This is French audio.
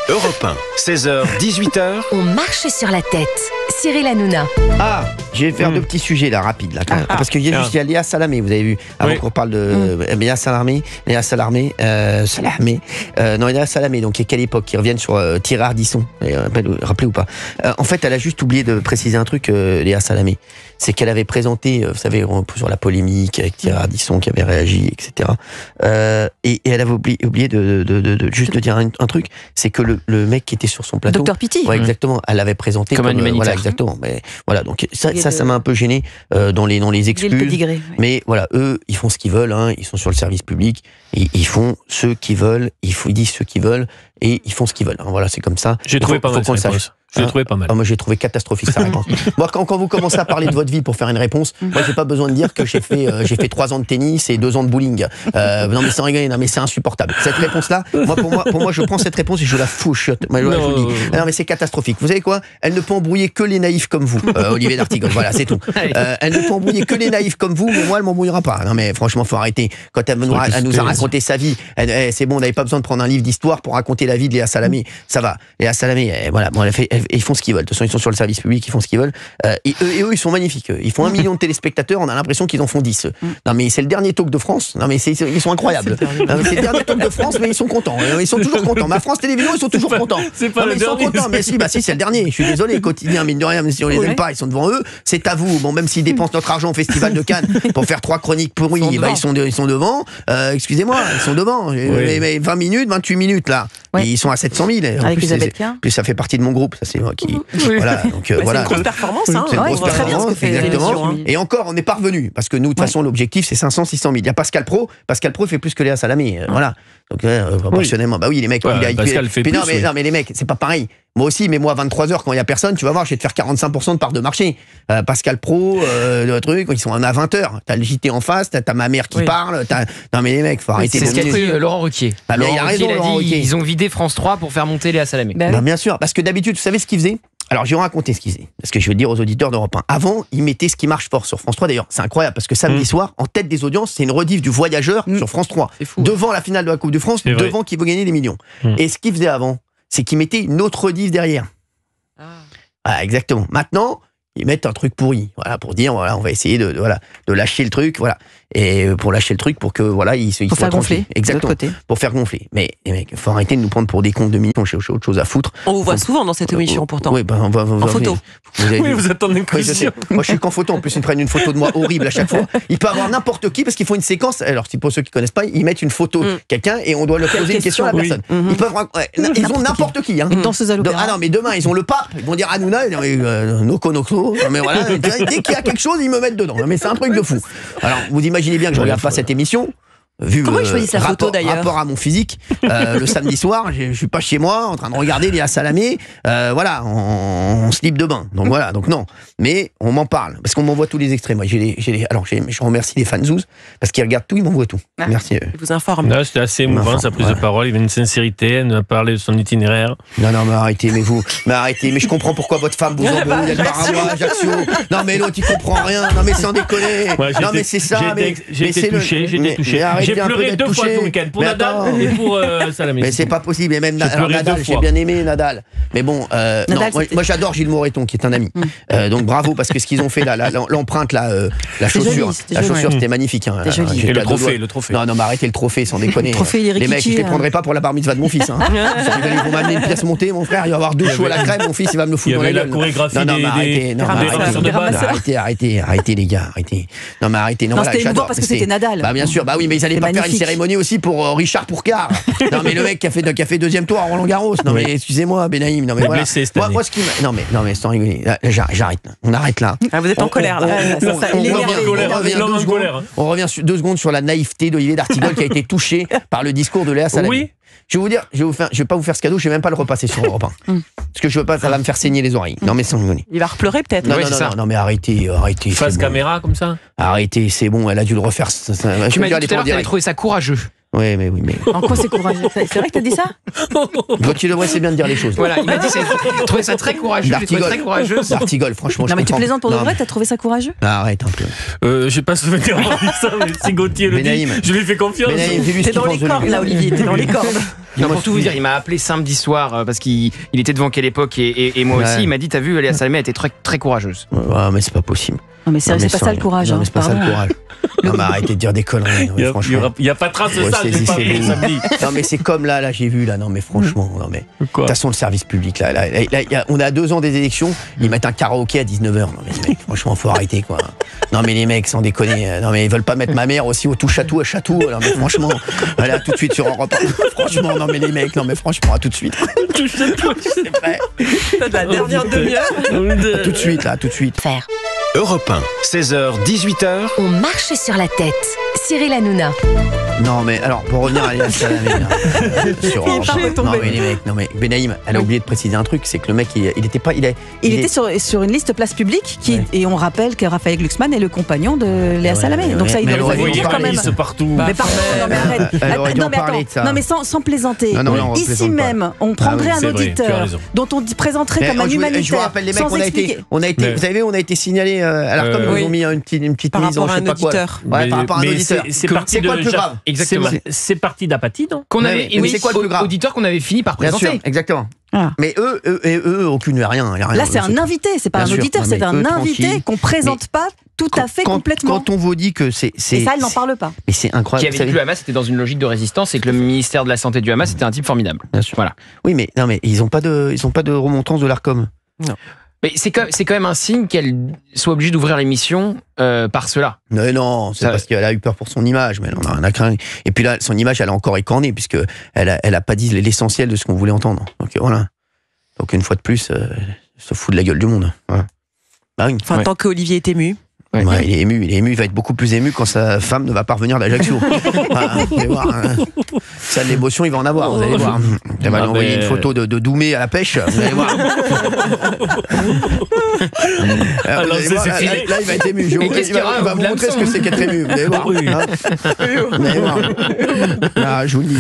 Europe 1, 16h, 18h. On marche sur la tête. Cyril Hanouna. Ah, je vais faire deux petits sujets là, rapides là. Parce qu'il y a Léa Salamé, vous avez vu. Avant qu'on parle de Léa Salamé. Léa Salamé. Donc à quelle époque qui reviennent sur Thierry Ardisson. Rappelez ou pas. En fait, elle a juste oublié de préciser un truc, Léa Salamé. C'est qu'elle avait présenté, vous savez, sur la polémique avec Thierry Ardisson qui avait réagi, etc. Et elle avait oublié de juste de dire un truc, c'est que le mec qui était sur son plateau, Docteur Pitti. Ouais, exactement. Elle l'avait présenté comme un humanitaire. Voilà, exactement. Mais voilà, donc ça m'a un peu gêné dans les excuses. Mais voilà, eux, ils font ce qu'ils veulent. Hein, ils sont sur le service public. Et ils font ce qu'ils veulent. Ils disent ce qu'ils veulent et ils font ce qu'ils veulent. Hein, voilà, c'est comme ça. J'ai trouvé pas mal cette réponse. J'ai trouvé pas mal. Moi, j'ai trouvé catastrophique sa réponse. Moi, quand vous commencez à parler de votre vie pour faire une réponse, moi, j'ai pas besoin de dire que j'ai fait 3 ans de tennis et 2 ans de bowling. Non, mais sans rigoler, non, mais c'est insupportable. Cette réponse-là, pour moi, je prends cette réponse et je la fous aux chiottes. Moi, je vous le dis. Non, mais c'est catastrophique. Vous savez quoi? Elle ne peut embrouiller que les naïfs comme vous, Olivier d'Artigol. Voilà, c'est tout. Elle ne peut embrouiller que les naïfs comme vous, mais moi, elle m'embrouillera pas. Non, mais franchement, faut arrêter. Quand elle nous a raconté sa vie, c'est bon, on n'avait pas besoin de prendre un livre d'histoire pour raconter la vie de Léa Salamé. Ça va. Léa Salamé, voilà, bon, ils font ce qu'ils veulent. De toute façon, ils sont sur le service public, ils font ce qu'ils veulent. Et eux, ils sont magnifiques. Ils font 1 million de téléspectateurs, on a l'impression qu'ils en font 10. Non, mais c'est le dernier talk de France. Non, mais ils sont incroyables. C'est le dernier talk de France, mais ils sont contents. Ils sont toujours contents. Ma France Télévisions, ils sont toujours contents. C'est pas le dernier. Ils sont contents. Mais si, c'est le dernier. Je suis désolé, quotidien, mine de rien, même si on les aime pas, ils sont devant eux. C'est à vous. Bon, même s'ils dépensent notre argent au Festival de Cannes pour faire 3 chroniques pourries, ils sont devant. Excusez-moi, ils sont devant. Mais 20 minutes, 28 minutes, là. Et ils sont à 700 000. Avec Elisabeth Quint. Puis ça fait partie de mon groupe. Ça, c'est moi qui. Voilà, donc voilà. C'est une grosse performance, hein. C'est une grosse Très bien ce que fait exactement. l'émission, hein. Et encore, on n'est pas revenu parce que nous, de toute façon, l'objectif c'est 500, 600 000. Il y a Pascal Pro. Pascal Pro fait plus que Léa Salamé. Voilà. Donc proportionnellement, bah oui, les mecs. Pascal fait plus. Non, mais les mecs, c'est pas pareil. Moi aussi, mais moi, à 23h, quand il y a personne, tu vas voir, je vais te faire 45% de part de marché. Pascal Pro, le truc, ils sont à 20h. T'as le JT en face, t'as ma mère qui parle. Non, mais les mecs, faut arrêter. C'est ce qu'a fait Laurent Ruquier. Il a raison, Laurent Ruquier. Ils ont vidé France 3 pour faire monter Léa Salamé. Bien sûr, parce que d'habitude, vous savez ce qu'ils faisaient? Alors, je vais vous raconter ce qu'ils faisaient, parce que je vais le dire aux auditeurs d'Europe 1. Avant, ils mettaient Ce qui marche fort sur France 3. D'ailleurs, c'est incroyable, parce que samedi soir, en tête des audiences, c'est une rediff du Voyageur sur France 3. Devant la finale de la Coupe de France, devant qui veut gagner des millions. Et ce qu'ils faisaient avant, c'est qu'ils mettaient une autre rediff derrière. Ah, exactement. Maintenant, ils mettent un truc pourri, voilà, pour dire, voilà, on va essayer de lâcher le truc, voilà. Et pour lâcher le truc, pour que, voilà, ils soient gonfler. Exactement. Pour faire gonfler. Mais, les mecs, faut arrêter de nous prendre pour des cons de millions, j'ai autre chose à foutre. On vous voit souvent dans cette émission, pourtant. Oui, on va en photo. Vous attendez une question. Moi, je suis qu'en photo. En plus, ils me prennent une photo de moi horrible à chaque fois. Il peut avoir n'importe qui, parce qu'ils font une séquence. Alors, pour ceux qui connaissent pas, ils mettent une photo de quelqu'un et on doit leur poser une question à la personne. Ils peuvent, ils ont n'importe qui, hein. Danseuse à l'opéra. Ah non, mais demain, ils ont le pape. Ils vont dire Hanouna, Noko. Mais voilà, dès qu'il y a quelque chose, ils me mettent dedans. Mais c'est un truc de fou. Alors, vous imaginez bien que je regarde pas cette émission. Comment ils choisissent la photo d'ailleurs? Rapport à mon physique, le samedi soir, je suis pas chez moi en train de regarder Léa Salamé, voilà, en slip de bain. Donc voilà, donc non. Mais on m'en parle parce qu'on m'envoie tous les extraits. Moi, je remercie les fans Zouz parce qu'ils regardent tout, ils m'envoient tout. Merci. Je vous informe. C'était assez émouvant sa prise de parole. Il y avait une sincérité. Elle nous a parlé de son itinéraire. Non, mais arrêtez, mais je comprends pourquoi votre femme vous embrouille. Elle part à moi, Ajaccio. Non, mais l'autre, il comprend rien. Non, mais sans déconner. Non, mais c'est ça. J'ai été touché. J'ai pleuré 2 fois ce week-end pour Nadal et pour Salamé. Mais c'est pas possible. Et même Nadal, j'ai bien aimé Nadal. Mais bon, moi j'adore Gilles Moreton qui est un ami. Donc bravo parce que ce qu'ils ont fait là, l'empreinte, la chaussure, c'était magnifique. Hein, et le trophée. Non, mais arrêtez le trophée sans déconner. Les mecs, je les prendrai pas pour la bar mitzvah de mon fils. Ils vont m'amener une pièce montée, mon frère. Il va y avoir 2 choux à la crème. Mon fils, il va me le foutre dans la gueule. La chorégraphie arrêtez les gars, arrêtez. Non, mais arrêtez. Non, c'était émouvant parce que c'était Nadal. Bah bien sûr, bah oui, mais ils allaient pas faire une cérémonie aussi pour Richard Pourcard. Non, mais le mec qui a fait 2e tour à Roland Garros. Non, mais excusez-moi, Benaïm. Non, mais voilà. Moi, ce qui non, mais sans rigoler. J'arrête. On arrête là. Vous êtes en colère là. On revient 2 secondes sur la naïveté d'Olivier d'Artigol qui a été touché par le discours de Léa Salamé. Oui. Je vais vous dire, je vais pas vous faire ce cadeau, je vais même pas le repasser sur Europe 1. Parce que je veux pas, ça va me faire saigner les oreilles. Non, mais sans rigoler. Il va repleurer peut-être. Non, mais arrêtez. Face caméra comme ça. Arrêtez, c'est bon, elle a dû le refaire. Tu m'as dit tout à l'heure que tu avais trouvé ça courageux. Oui, mais. En quoi c'est courageux? C'est vrai que t'as dit ça? Gauthier Lebret, c'est bien de dire les choses. Voilà, il m'a dit, j'ai trouvé ça très courageux. J'ai trouvé très courageuse. D'Artigol, franchement. Non, mais tu plaisantes pour de vrai, t'as trouvé ça courageux? Arrête un peu. J'ai pas souvenir d'avoir dit ça, mais si Gauthier le dit, Benaïm. je lui fais confiance. Benaïm, dis-lui ce T'es qu'il dans les pense de cordes lui. là, Olivier, t'es dans les cordes. Non, pour tout vous dire, il m'a appelé samedi soir parce qu'il était devant Quelle Époque et moi aussi. Il m'a dit, t'as vu, Léa Salamé, elle était très, très courageuse. Ah, mais c'est pas possible. Non, mais sérieux, c'est pas ça le courage. Non, mais c'est pas ça le pardon. courage. Non, mais arrêtez de dire des conneries. Non, mais franchement. Il n'y a pas de trace de ça, Ouais, j'ai pas c'est vu vous. samedi. Non, mais c'est comme là, j'ai vu, là. Non, mais franchement, non, mais. De Quoi? toute façon, le service public, là, on a 2 ans des élections, ils mettent un karaoké à 19h. Non, mais les mecs, franchement, faut arrêter, quoi. Non, mais les mecs, sans déconner. Non, mais ils veulent pas mettre ma mère aussi au touche à tout à Chatou. Non, mais franchement, allez, à tout de suite sur Europe 1. Franchement, non, mais les mecs, non, mais franchement, à tout de suite. C'est vrai. T'as de la dernière demi-heure. À tout de suite, là, à tout de suite. Faire. Europe 1, 16h, 18h. On marche sur la tête. Cyril Hanouna. Non, mais alors, pour revenir à Léa Salamé, là, sur Europe 1. Non, mais les mecs, non, mais Benaïm, elle a oublié de préciser un truc, c'est que le mec, il était pas. Il était sur une liste place publique et on rappelle que Raphaël Glucksmann est le compagnon de Léa Salamé. Donc ça, il mais doit elle aurait le dû dire quand même. partout. Mais pardon, non mais arrête. Elle aurait dû Non en mais parler de ça. attends, non mais sans plaisanter. Non, on Ici plaisante pas. même, on prendrait c'est un vrai, tu as auditeur raison. dont on présenterait comme un je vous humanitaire rappelle les mecs, sans expliquer. on a été signalé à l'ARCOM, ils oui. nous ont mis une petite Par mise en rapport à je sais un pas quoi. auditeur. Ouais, par rapport à un auditeur. C'est parti C'est quoi le plus grave? Exactement. C'est parti d'apathie, non? Qu'on Ouais, avait, mais c'est quoi le plus grave? auditeur qu'on avait fini par Bien sûr, présenter. exactement. Ah. Mais eux, aucune, rien. Là, c'est un invité, c'est pas Bien un sûr. auditeur, Non, c'est mais un eux, invité tranquille. qu'on présente pas tout à fait complètement. Quand on vous dit que c'est. Et ça, elle n'en parle pas. Mais c'est Qui incroyable. avait vous dit que savez. le Hamas était dans une logique de résistance et que le ministère de la Santé du Hamas était un type formidable. Bien sûr. Voilà. Oui, mais non, mais ils n'ont pas de remontance de l'ARCOM. Mais c'est quand même un signe qu'elle soit obligée d'ouvrir l'émission par cela. Non, c'est Ça- parce qu'elle a eu peur pour son image, mais elle en a rien à craindre. Et puis là, son image, elle a encore écorné, puisque elle a pas dit l'essentiel de ce qu'on voulait entendre. Donc voilà. Donc une fois de plus, elle se fout de la gueule du monde. Voilà. Bah oui. Enfin, Ouais. tant qu'Olivier est ému. Ouais. Ouais, il est ému, il va être beaucoup plus ému quand sa femme ne va pas revenir d'Ajaccio. Voilà, vous allez voir, hein. Ça, de l'émotion, il va en avoir, vous allez voir. Elle va lui envoyer une photo de Doumé à la pêche, vous allez voir. Alors, Vous allez c'est voir, là, filé. là, il va être ému. Et qu'est-ce qu'il y aura Il va au vous bout de montrer ce que l'hameçon, c'est qu'être ému, vous allez voir. Oui. Hein. Vous allez voir. Ah, je vous le dis.